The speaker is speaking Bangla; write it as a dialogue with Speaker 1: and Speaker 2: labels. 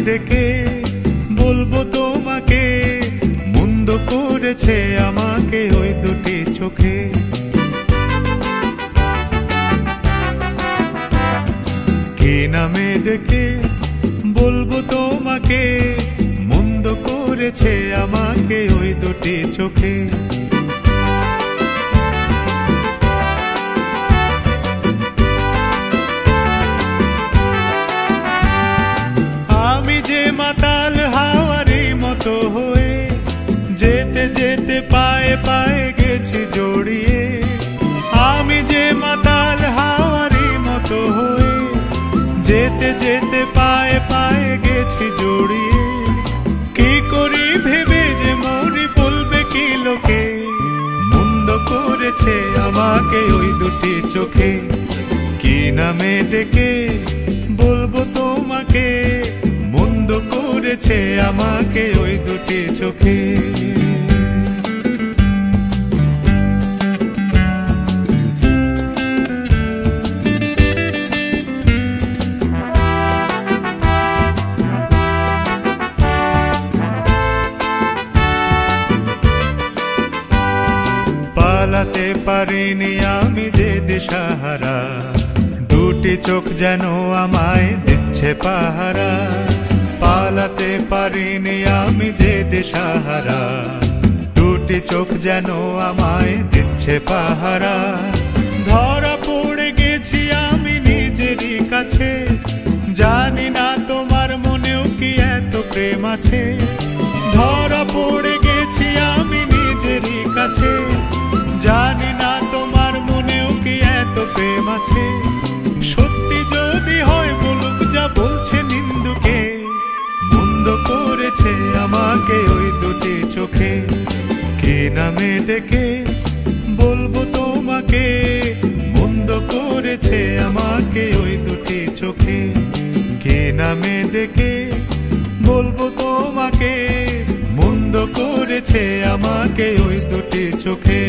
Speaker 1: ডেকে বলবো তোমাকে, মন্দ করেছে আমাকে ওই দুটি চোখে। কি নামে ডেকে বলবো তোমাকে, মন্দ করেছে আমাকে ওই দুটি চোখে। আমি যে মাতাল হাওয়ারি মতো হয়ে যেতে যেতে পায়ে পায়ে গেছি জড়িয়ে। আমি যে মাতাল হাওয়ারি মতো হয়ে যেতে যেতে পায়ে পায়ে গেছি জড়িয়ে। কি করি ভেবে যে মরি বলবে কি লোকে, মন্দ করেছে আমাকে ওই দুটি চোখে। কি নামে ডেকে বলবো তোমাকে, মন্দ করেছে আমাকে ওই দুটি চোখে। পালাতে পারিনি আমি যে দিশাহারা, দুটি চোখ যেন আমায় দিচ্ছে পাহারা। পালাতে পারিনি আমি যে দিশাহারা, দুটি চোখ যেন আমায় দিচ্ছে পাহারা। ধরা পড়ে গেছি আমি নিজেরই কাছে, জানি না তোমার মনেও কি এত প্রেম আছে। ধরা পড়ে গেছি আমি নিজেরই কাছে, জানি না তোমার মনেও কি এত প্রেম আছে। সত্যি যদি হয় বলুক যা বলছে নিন্দুকে, মন্দ করেছে আমাকে ওই দুটি চোখে। কি নামে ডেকে বলবো তোমাকে, মন্দ করেছে আমাকে ওই দুটি চোখে। কি নামে ডেকে বলবো তোমাকে, মন্দ করেছে আমাকে ওই দুটি চোখে।